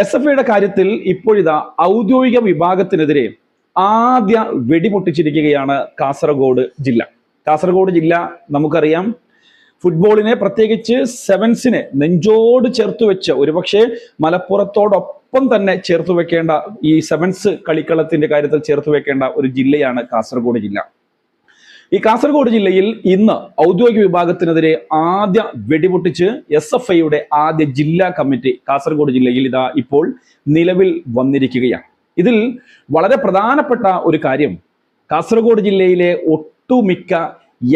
SFIയുടെ കാര്യത്തിൽ ഇപ്പോഴിതാ ഔദ്യോഗിക വിഭാഗത്തിനെതിരെ ആദ്യ വെടിപൊട്ടിച്ചിരിക്കുകയാണ് കാസർഗോഡ് ജില്ല. കാസർഗോഡ് ജില്ല നമുക്കറിയാം, ഫുട്ബോളിനെ പ്രത്യേകിച്ച് സെവൻസിനെ നെഞ്ചോട് ചേർത്ത് വെച്ച്, ഒരുപക്ഷെ മലപ്പുറത്തോടൊപ്പം തന്നെ ചേർത്ത് വെക്കേണ്ട, ഈ സെവൻസ് കളിക്കളത്തിന്റെ കാര്യത്തിൽ ചേർത്ത് വെക്കേണ്ട ഒരു ജില്ലയാണ് കാസർഗോഡ് ജില്ല. ഈ കാസർഗോഡ് ജില്ലയിൽ ഇന്ന് ഔദ്യോഗിക വിഭാഗത്തിനെതിരെ ആദ്യ വെടിപൊട്ടിച്ച് SFIയുടെ ആദ്യ ജില്ലാ കമ്മിറ്റി കാസർഗോഡ് ജില്ലയിൽ ഇതാ ഇപ്പോൾ നിലവിൽ വന്നിരിക്കുകയാണ്. ഇതിൽ വളരെ പ്രധാനപ്പെട്ട ഒരു കാര്യം, കാസർഗോഡ് ജില്ലയിലെ ഒട്ടുമിക്ക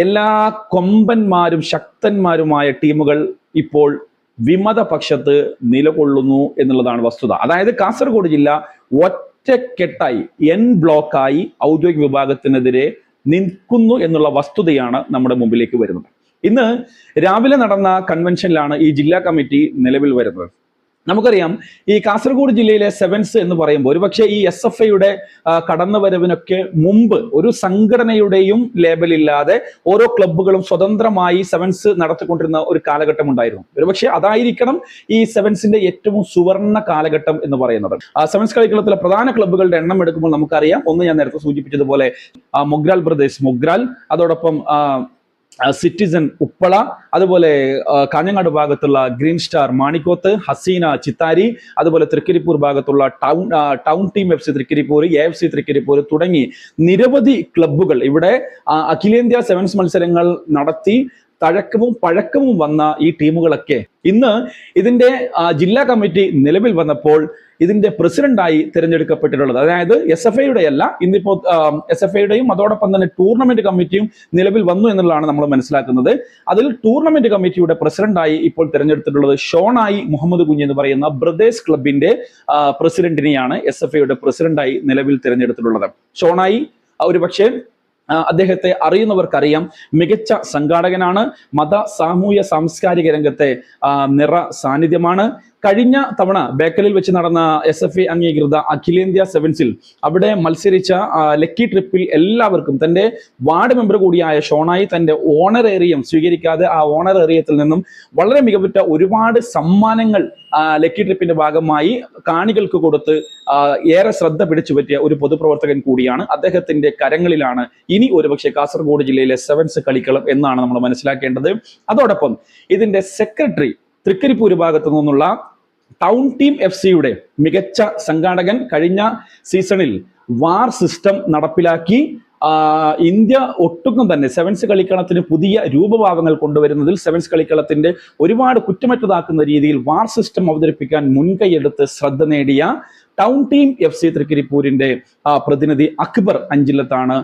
എല്ലാ കൊമ്പന്മാരും ശക്തന്മാരുമായ ടീമുകൾ ഇപ്പോൾ വിമതപക്ഷത്ത് നിലകൊള്ളുന്നു എന്നുള്ളതാണ് വസ്തുത. അതായത് കാസർഗോഡ് ജില്ല ഒറ്റക്കെട്ടായി ബ്ലോക്കായി ഔദ്യോഗിക വിഭാഗത്തിനെതിരെ നിൽക്കുന്നു എന്നുള്ള വസ്തുതയാണ് നമ്മുടെ മുമ്പിലേക്ക് വരുന്നത്. ഇന്ന് രാവിലെ നടന്ന കൺവെൻഷനിലാണ് ഈ ജില്ലാ കമ്മിറ്റി നിലവിൽ വരുന്നത്. നമുക്കറിയാം, ഈ കാസർഗോഡ് ജില്ലയിലെ സെവൻസ് എന്ന് പറയുമ്പോൾ ഒരുപക്ഷെ ഈ SFIയുടെ കടന്നുവരവിനൊക്കെ മുമ്പ് ഒരു സംഘടനയുടെയും ലേബലില്ലാതെ ഓരോ ക്ലബ്ബുകളും സ്വതന്ത്രമായി സെവൻസ് നടത്തിക്കൊണ്ടിരുന്ന ഒരു കാലഘട്ടം ഉണ്ടായിരുന്നു. ഒരുപക്ഷെ അതായിരിക്കണം ഈ സെവൻസിന്റെ ഏറ്റവും സുവർണ കാലഘട്ടം എന്ന് പറയുന്നത്. സെവൻസ് കളിക്കളത്തിലെ പ്രധാന ക്ലബ്ബുകളുടെ എണ്ണം എടുക്കുമ്പോൾ നമുക്കറിയാം, ഒന്ന് ഞാൻ നേരത്തെ സൂചിപ്പിച്ചതുപോലെ മൊഗ്രാൽ ബ്രദേഴ്സ് മൊഗ്രാൽ, അതോടൊപ്പം സിറ്റിസൺ ഉപ്പള, അതുപോലെ കാഞ്ഞങ്ങാട് ഭാഗത്തുള്ള ഗ്രീൻ സ്റ്റാർ മാണിക്കോത്ത്, ഹസീന ചിത്താരി, അതുപോലെ തൃക്കരിപ്പൂർ ഭാഗത്തുള്ള town team FC Trikaripur, AFC Trikaripur തുടങ്ങി നിരവധി ക്ലബ്ബുകൾ ഇവിടെ അഖിലേന്ത്യാ സെവൻസ് മത്സരങ്ങൾ നടത്തി തഴക്കവും പഴക്കവും വന്ന ഈ ടീമുകളൊക്കെ ഇന്ന് ഇതിന്റെ ജില്ലാ കമ്മിറ്റി നിലവിൽ വന്നപ്പോൾ ഇതിന്റെ പ്രസിഡന്റായി തിരഞ്ഞെടുക്കപ്പെട്ടിട്ടുള്ളത്. അതായത് SFIയുടെ അല്ല, ഇന്നിപ്പോ SFIയുടെയും അതോടൊപ്പം തന്നെ ടൂർണമെന്റ് കമ്മിറ്റിയും നിലവിൽ വന്നു എന്നുള്ളതാണ് നമ്മൾ മനസ്സിലാക്കുന്നത്. അതിൽ ടൂർണമെന്റ് കമ്മിറ്റിയുടെ പ്രസിഡന്റായി ഇപ്പോൾ തിരഞ്ഞെടുത്തിട്ടുള്ളത് ഷോണായി മുഹമ്മദ് കുഞ്ഞ് എന്ന് പറയുന്ന ബ്രദേഴ്സ് ക്ലബിന്റെ പ്രസിഡന്റിനെയാണ് SFIയുടെ പ്രസിഡന്റായി നിലവിൽ തിരഞ്ഞെടുത്തിട്ടുള്ളത്. ഷോണായി ഒരുപക്ഷെ അദ്ദേഹത്തെ അറിയുന്നവർക്കറിയാം, മികച്ച സംഘാടകനാണ്, മത സാമൂഹ്യ സാംസ്കാരിക രംഗത്തെ നിറ സാന്നിധ്യമാണ്. കഴിഞ്ഞ തവണ ബേക്കലിൽ വെച്ച് നടന്ന SFI അംഗീകൃത അഖിലേന്ത്യാ സെവൻസിൽ അവിടെ മത്സരിച്ച ലക്കി ട്രിപ്പിൽ എല്ലാവർക്കും തന്റെ വാർഡ് മെമ്പർ കൂടിയായ ഷോണായി തന്റെ ഓണറേറിയം സ്വീകരിക്കാതെ ആ ഓണറേറിയത്തിൽ നിന്നും വളരെ മികവുറ്റ ഒരുപാട് സമ്മാനങ്ങൾ ലക്കി ട്രിപ്പിന്റെ ഭാഗമായി കാണികൾക്ക് കൊടുത്ത് ഏറെ ശ്രദ്ധ പിടിച്ചു പറ്റിയ ഒരു പൊതുപ്രവർത്തകൻ കൂടിയാണ്. അദ്ദേഹത്തിന്റെ കരങ്ങളിലാണ് ഇനി ഒരുപക്ഷെ കാസർഗോഡ് ജില്ലയിലെ സെവൻസ് കളിക്കളം എന്നാണ് നമ്മൾ മനസ്സിലാക്കേണ്ടത്. അതോടൊപ്പം ഇതിന്റെ സെക്രട്ടറി തൃക്കരിപ്പൂർ ഭാഗത്തു നിന്നുള്ള ടൗൺ ടീം FCയുടെ മികച്ച സംഘാടകൻ, കഴിഞ്ഞ സീസണിൽ വാർ സിസ്റ്റം നടപ്പിലാക്കി ഇന്ത്യ ഒട്ടുക്കും തന്നെ സെവൻസ് കളിക്കളത്തിന് പുതിയ രൂപഭാവങ്ങൾ കൊണ്ടുവരുന്നതിൽ സെവൻസ് കളിക്കളത്തിന്റെ ഒരുപാട് കുറ്റമറ്റതാക്കുന്ന രീതിയിൽ വാർ സിസ്റ്റം അവതരിപ്പിക്കാൻ മുൻകൈയെടുത്ത് ശ്രദ്ധ നേടിയ ടൗൺ ടീം FC തൃക്കരിപ്പൂരിന്റെ പ്രതിനിധി അക്ബർ അഞ്ചിലത്താണ്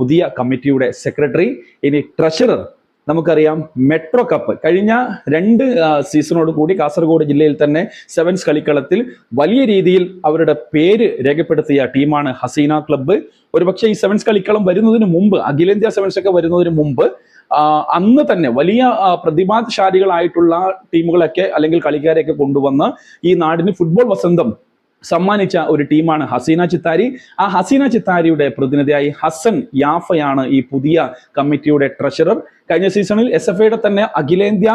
പുതിയ കമ്മിറ്റിയുടെ സെക്രട്ടറി. ഇനി ട്രഷറർ നമുക്കറിയാം, മെട്രോ കപ്പ് കഴിഞ്ഞ 2 സീസണോട് കൂടി കാസർഗോഡ് ജില്ലയിൽ തന്നെ സെവൻസ് കളിക്കളത്തിൽ വലിയ രീതിയിൽ അവരുടെ പേര് രേഖപ്പെടുത്തിയ ടീമാണ് ഹസീന ക്ലബ്ബ്. ഒരുപക്ഷെ ഈ സെവൻസ് കളിക്കളം വരുന്നതിന് മുമ്പ്, അഖിലേന്ത്യാ സെവൻസ് ഒക്കെ വരുന്നതിന് മുമ്പ് അന്ന് തന്നെ വലിയ പ്രതിഭാശാലികളായിട്ടുള്ള ടീമുകളൊക്കെ അല്ലെങ്കിൽ കളിക്കാരെയൊക്കെ കൊണ്ടുവന്ന് ഈ നാടിന് ഫുട്ബോൾ വസന്തം സമ്മാനിച്ച ഒരു ടീമാണ് ഹസീന ചിത്താരി. ആ ഹസീന ചിത്താരിയുടെ പ്രതിനിധിയായി ഹസൻ യാഫയാണ് ഈ പുതിയ കമ്മിറ്റിയുടെ ട്രഷറർ. കഴിഞ്ഞ സീസണിൽ SFIയുടെ തന്നെ അഖിലേന്ത്യാ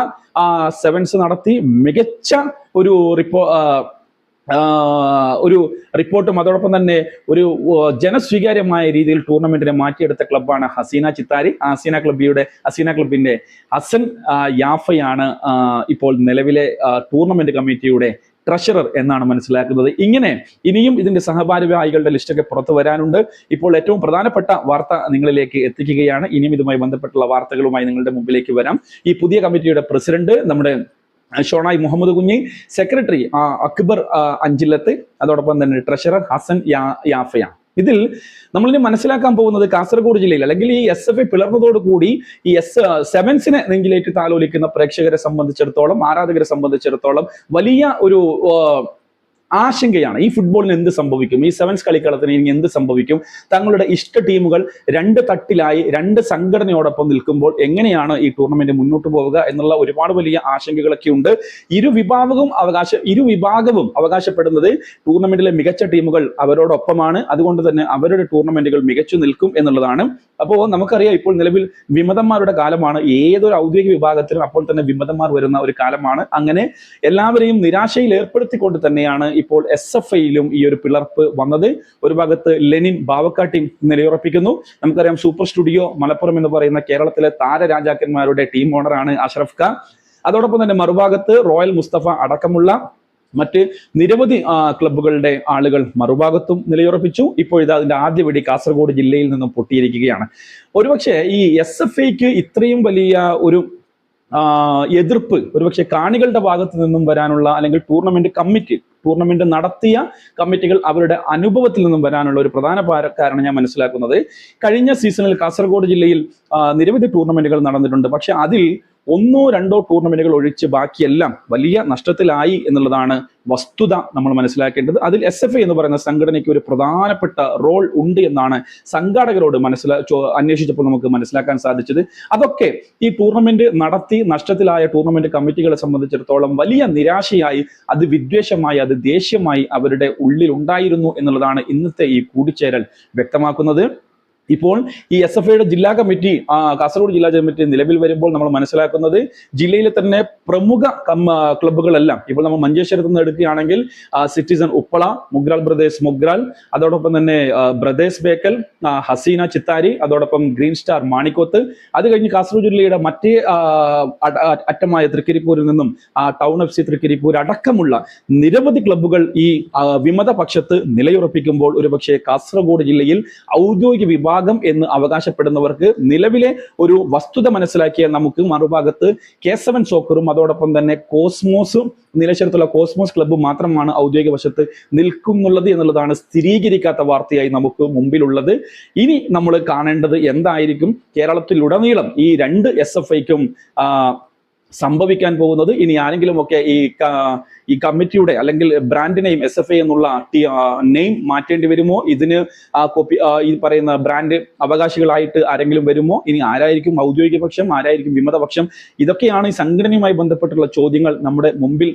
സെവൻസ് നടത്തി മികച്ച ഒരു റിപ്പോർട്ടും അതോടൊപ്പം തന്നെ ഒരു ജനസ്വീകാര്യമായ രീതിയിൽ ടൂർണമെന്റിനെ മാറ്റിയെടുത്ത ക്ലബ്ബാണ് ഹസീന ചിത്താരി. ഹസീന ക്ലബിന്റെ ഹസൻ യാഫയാണ് ഇപ്പോൾ നിലവിലെ ടൂർണമെന്റ് കമ്മിറ്റിയുടെ ട്രഷറർ എന്നാണ് മനസ്സിലാക്കുന്നത്. ഇങ്ങനെ ഇനിയും ഇതിന്റെ സഹഭാരവാഹികളുടെ ലിസ്റ്റൊക്കെ പുറത്തു വരാനുണ്ട്. ഇപ്പോൾ ഏറ്റവും പ്രധാനപ്പെട്ട വാർത്ത നിങ്ങളിലേക്ക് എത്തിക്കുകയാണ്. ഇനിയും ഇതുമായി ബന്ധപ്പെട്ടുള്ള വാർത്തകളുമായി നിങ്ങളുടെ മുമ്പിലേക്ക് വരാം. ഈ പുതിയ കമ്മിറ്റിയുടെ പ്രസിഡന്റ് നമ്മുടെ ഷോണായി മുഹമ്മദ് കുഞ്ഞി, സെക്രട്ടറി അക്ബർ അഞ്ചിലത്ത്, അതോടൊപ്പം തന്നെ ട്രഷറർ ഹസൻ യാഫയാണ്. ഇതിൽ നമ്മളിനി മനസ്സിലാക്കാൻ പോകുന്നത് കാസർഗോഡ് ജില്ലയിൽ അല്ലെങ്കിൽ ഈ SFI പിളർന്നതോടുകൂടി ഈ സെവൻസിനെ നെഞ്ചിലേറ്റ് താലോലിക്കുന്ന പ്രേക്ഷകരെ സംബന്ധിച്ചിടത്തോളം, ആരാധകരെ സംബന്ധിച്ചിടത്തോളം വലിയ ഒരു ആശങ്കയാണ്. ഈ ഫുട്ബോളിന് എന്ത് സംഭവിക്കും, ഈ സെവൻസ് കളിക്കളത്തിന് ഇനി എന്ത് സംഭവിക്കും, തങ്ങളുടെ ഇഷ്ട ടീമുകൾ 2 തട്ടിലായി 2 സംഘടനയോടൊപ്പം നിൽക്കുമ്പോൾ എങ്ങനെയാണ് ഈ ടൂർണമെന്റ് മുന്നോട്ട് പോവുക എന്നുള്ള ഒരുപാട് വലിയ ആശങ്കകളൊക്കെ ഉണ്ട്. ഇരു വിഭാഗവും അവകാശപ്പെടുന്നത് ടൂർണമെന്റിലെ മികച്ച ടീമുകൾ അവരോടൊപ്പമാണ്, അതുകൊണ്ട് തന്നെ അവരുടെ ടൂർണമെന്റുകൾ മികച്ചു നിൽക്കും എന്നുള്ളതാണ്. അപ്പോൾ നമുക്കറിയാം, ഇപ്പോൾ നിലവിൽ വിമതന്മാരുടെ കാലമാണ്. ഏതൊരു ഔദ്യോഗിക വിഭാഗത്തിലും അപ്പോൾ തന്നെ വിമതന്മാർ വരുന്ന ഒരു കാലമാണ്. അങ്ങനെ എല്ലാവരെയും നിരാശയിൽ ഏർപ്പെടുത്തിക്കൊണ്ട് തന്നെയാണ് ഇപ്പോൾ SFIയിലും ഈ ഒരു പിളർപ്പ് വന്നത്. ഒരു ഭാഗത്ത് ലെനിൻ ബാവക്ക ടീം നിലയുറപ്പിക്കുന്നു. നമുക്കറിയാം സൂപ്പർ സ്റ്റുഡിയോ മലപ്പുറം എന്ന് പറയുന്ന കേരളത്തിലെ താരരാജാക്കന്മാരുടെ ടീം ഓണറാണ് അഷ്റഫ് ഖാൻ. അതോടൊപ്പം തന്നെ മറുഭാഗത്ത് റോയൽ മുസ്തഫ അടക്കമുള്ള മറ്റ് നിരവധി ക്ലബ്ബുകളുടെ ആളുകൾ മറുഭാഗത്തും നിലയുറപ്പിച്ചു. ഇപ്പോൾ ഇത് അതിന്റെ ആദ്യ വെടി കാസർഗോഡ് ജില്ലയിൽ നിന്നും പൊട്ടിയിരിക്കുകയാണ്. ഒരുപക്ഷെ ഈ SFIക്ക് ഇത്രയും വലിയ ഒരു എതിർപ്പ് ഒരുപക്ഷെ കാണികളുടെ ഭാഗത്ത് നിന്നും വരാനുള്ള, അല്ലെങ്കിൽ ടൂർണമെന്റ് നടത്തിയ കമ്മിറ്റികൾ അവരുടെ അനുഭവത്തിൽ നിന്നും വരാനുള്ള ഒരു പ്രധാന കാരണം ഞാൻ മനസ്സിലാക്കുന്നത്, കഴിഞ്ഞ സീസണിൽ കാസർഗോഡ് ജില്ലയിൽ നിരവധി ടൂർണമെന്റുകൾ നടന്നിട്ടുണ്ട്. പക്ഷെ അതിൽ 1-2 ടൂർണമെന്റുകൾ ഒഴിച്ച് ബാക്കിയെല്ലാം വലിയ നഷ്ടത്തിലായി എന്നുള്ളതാണ് വസ്തുത നമ്മൾ മനസ്സിലാക്കേണ്ടത്. അതിൽ SFI എന്ന് പറയുന്ന സംഘടനയ്ക്ക് ഒരു പ്രധാനപ്പെട്ട റോൾ ഉണ്ട് എന്നാണ് സംഘാടകരോട് അന്വേഷിച്ചപ്പോൾ നമുക്ക് മനസ്സിലാക്കാൻ സാധിച്ചത്. അതൊക്കെ ഈ ടൂർണമെന്റ് നടത്തി നഷ്ടത്തിലായ ടൂർണമെന്റ് കമ്മിറ്റികളെ സംബന്ധിച്ചിടത്തോളം വലിയ നിരാശയായി, അത് വിദ്വേഷമായി, അത് ദേഷ്യമായി അവരുടെ ഉള്ളിൽ ഉണ്ടായിരുന്നു എന്നുള്ളതാണ് ഇന്നത്തെ ഈ കൂടിച്ചേരൽ വ്യക്തമാക്കുന്നത്. ഇപ്പോൾ ഈ SFIയുടെ ജില്ലാ കമ്മിറ്റി, കാസർഗോഡ് ജില്ലാ കമ്മിറ്റി നിലവിൽ വരുമ്പോൾ നമ്മൾ മനസ്സിലാക്കുന്നത് ജില്ലയിലെ തന്നെ പ്രമുഖ ക്ലബ്ബുകളെല്ലാം, ഇപ്പോൾ നമ്മൾ മഞ്ചേശ്വരത്ത് നിന്ന് എടുക്കുകയാണെങ്കിൽ സിറ്റിസൺ ഉപ്പള, മുഗ്രാൽ ബ്രദേഴ്സ് മുഗ്രാൽ, അതോടൊപ്പം തന്നെ ബ്രദേഴ്സ് ബേക്കൽ, ഹസീന ചിത്താരി, അതോടൊപ്പം ഗ്രീൻ സ്റ്റാർ മാണിക്കോത്ത്, അത് കഴിഞ്ഞ് കാസർഗോഡ് ജില്ലയുടെ മറ്റേ അറ്റമായ തൃക്കരിപ്പൂരിൽ നിന്നും ടൗൺ FC തൃക്കരിപ്പൂർ അടക്കമുള്ള നിരവധി ക്ലബ്ബുകൾ ഈ വിമത പക്ഷത്ത് നിലയുറപ്പിക്കുമ്പോൾ ഒരുപക്ഷെ കാസർഗോഡ് ജില്ലയിൽ ഔദ്യോഗിക വിഭാഗം എന്ന് അവകാശപ്പെടുന്നവർക്ക് നിലവിലെ ഒരു വസ്തുത മനസ്സിലാക്കിയ നമുക്ക് മറുഭാഗത്ത് K7 സോക്കറും അതോടൊപ്പം തന്നെ കോസ്മോസും, നീലേശ്വരത്തുള്ള കോസ്മോസ് ക്ലബ്ബ് മാത്രമാണ് ഔദ്യോഗിക വശത്ത് നിൽക്കുന്നുള്ളത് എന്നുള്ളതാണ് സ്ഥിരീകരിക്കാത്ത വാർത്തയായി നമുക്ക് മുമ്പിലുള്ളത്. ഇനി നമ്മൾ കാണേണ്ടത് എന്തായിരിക്കും കേരളത്തിലുടനീളം ഈ 2 SFIക്കും സംഭവിക്കാൻ പോകുന്നത്. ഇനി ആരെങ്കിലും ഒക്കെ ഈ കമ്മിറ്റിയുടെ അല്ലെങ്കിൽ ബ്രാൻഡ് നെയിം SFI എന്നുള്ള നെയിം മാറ്റേണ്ടി വരുമോ? ഇതിന് ഈ പറയുന്ന ബ്രാൻഡ് അവകാശികളായിട്ട് ആരെങ്കിലും വരുമോ? ഇനി ആരായിരിക്കും ഔദ്യോഗിക പക്ഷം, ആരായിരിക്കും വിമത പക്ഷം? ഇതൊക്കെയാണ് ഈ സംഘടനയുമായി ബന്ധപ്പെട്ടുള്ള ചോദ്യങ്ങൾ നമ്മുടെ മുമ്പിൽ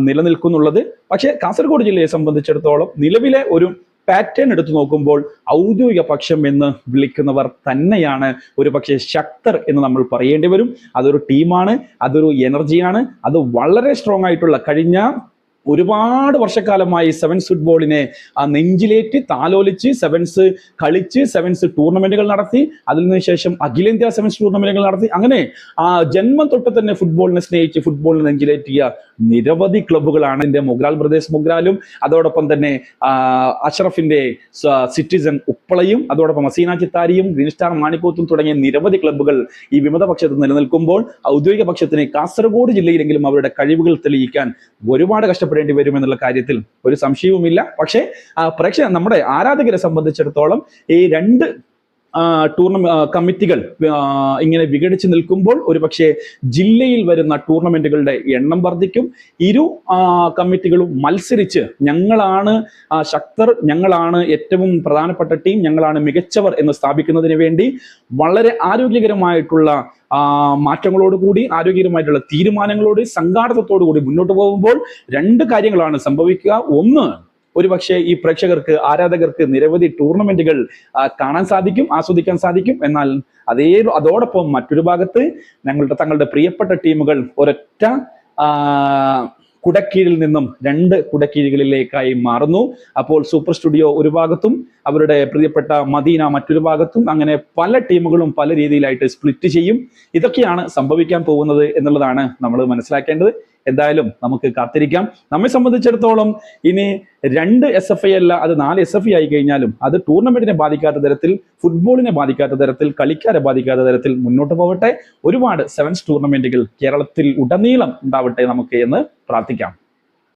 നിലനിൽക്കുന്നുള്ളത്. പക്ഷേ കാസർഗോഡ് ജില്ലയെ സംബന്ധിച്ചിടത്തോളം നിലവിലെ ഒരു പാറ്റേൺ എടുത്തു നോക്കുമ്പോൾ ഔദ്യോഗിക പക്ഷം എന്ന് വിളിക്കുന്നവർ തന്നെയാണ് ഒരു പക്ഷേ ശക്തർ എന്ന് നമ്മൾ പറയേണ്ടി വരും. അതൊരു ടീമാണ്, അതൊരു എനർജിയാണ്, അത് വളരെ സ്ട്രോങ് ആയിട്ടുള്ള കഴിഞ്ഞ ഒരുപാട് വർഷക്കാലമായി സെവൻസ് ഫുട്ബോളിനെ നെഞ്ചിലേറ്റ് താലോലിച്ച് സെവൻസ് കളിച്ച് സെവൻസ് ടൂർണമെന്റുകൾ നടത്തി, അതിനു ശേഷം അഖിലേന്ത്യാ സെവൻസ് ടൂർണമെന്റുകൾ നടത്തി, അങ്ങനെ ജന്മം തൊട്ട് തന്നെ ഫുട്ബോളിനെ സ്നേഹിച്ച് ഫുട്ബോളിനെ നെഞ്ചിലേറ്റിയ നിരവധി ക്ലബ്ബുകളാണ്. ഇതിന്റെ മുഗ്രാൽ ബ്രദേഴ്സ് മുഗ്രാലും, അതോടൊപ്പം തന്നെ അഷ്റഫിന്റെ സിറ്റിസൺ ഉപ്പളയും, അതോടൊപ്പം ഹസീന ചിത്താരിയും ഗ്രീൻ സ്റ്റാർ മാണിക്കോത്തും തുടങ്ങിയ നിരവധി ക്ലബ്ബുകൾ ഈ വിമത പക്ഷത്ത് നിലനിൽക്കുമ്പോൾ ഔദ്യോഗിക പക്ഷത്തിന് കാസർഗോഡ് ജില്ലയിലെങ്കിലും അവരുടെ കഴിവുകൾ തെളിയിക്കാൻ ഒരുപാട് കഷ്ടപ്പെടേണ്ടി വരും എന്നുള്ള കാര്യത്തിൽ ഒരു സംശയവുമില്ല. പക്ഷേ നമ്മുടെ ആരാധകരെ സംബന്ധിച്ചിടത്തോളം ഈ 2 കമ്മിറ്റികൾ ഇങ്ങനെ വിഘടിച്ച് നിൽക്കുമ്പോൾ ഒരുപക്ഷെ ജില്ലയിൽ വരുന്ന ടൂർണമെന്റുകളുടെ എണ്ണം വർദ്ധിക്കും. ഇരു കമ്മിറ്റികളും മത്സരിച്ച് ഞങ്ങളാണ് ശക്തർ, ഞങ്ങളാണ് ഏറ്റവും പ്രധാനപ്പെട്ട ടീം, ഞങ്ങളാണ് മികച്ചവർ എന്ന് സ്ഥാപിക്കുന്നതിന് വേണ്ടി വളരെ ആരോഗ്യകരമായിട്ടുള്ള മാറ്റങ്ങളോടുകൂടി, ആരോഗ്യകരമായിട്ടുള്ള തീരുമാനങ്ങളോട്, സംഘാടനത്തോടു കൂടി മുന്നോട്ട് പോകുമ്പോൾ 2 കാര്യങ്ങളാണ് സംഭവിക്കുക. ഒന്ന്, ഒരുപക്ഷെ ഈ പ്രേക്ഷകർക്ക്, ആരാധകർക്ക് നിരവധി ടൂർണമെന്റുകൾ കാണാൻ സാധിക്കും, ആസ്വദിക്കാൻ സാധിക്കും. എന്നാൽ അതോടൊപ്പം മറ്റൊരു ഭാഗത്ത് തങ്ങളുടെ പ്രിയപ്പെട്ട ടീമുകൾ ഒരൊറ്റ കുടക്കീഴിൽ നിന്നും 2 കുടക്കീഴികളിലേക്കായി മാറുന്നു. അപ്പോൾ സൂപ്പർ സ്റ്റുഡിയോ ഒരു ഭാഗത്തും അവരുടെ പ്രിയപ്പെട്ട മദീന മറ്റൊരു ഭാഗത്തും, അങ്ങനെ പല ടീമുകളും പല രീതിയിലായിട്ട് സ്പ്ലിറ്റ് ചെയ്യും. ഇതൊക്കെയാണ് സംഭവിക്കാൻ പോകുന്നത് എന്നുള്ളതാണ് നമ്മൾ മനസ്സിലാക്കേണ്ടത്. എന്തായാലും നമുക്ക് കാത്തിരിക്കാം. നമ്മെ സംബന്ധിച്ചിടത്തോളം ഇനി 2 SFI അല്ല, അത് 4 SFI ആയി കഴിഞ്ഞാലും അത് ടൂർണമെന്റിനെ ബാധിക്കാത്ത തരത്തിൽ, ഫുട്ബോളിനെ ബാധിക്കാത്ത തരത്തിൽ, കളിക്കാരെ ബാധിക്കാത്ത തരത്തിൽ മുന്നോട്ട് പോകട്ടെ. ഒരുപാട് സെവൻസ് ടൂർണമെന്റുകൾ കേരളത്തിൽ ഉടനീളം ഉണ്ടാവട്ടെ നമുക്ക് എന്ന് പ്രാർത്ഥിക്കാം.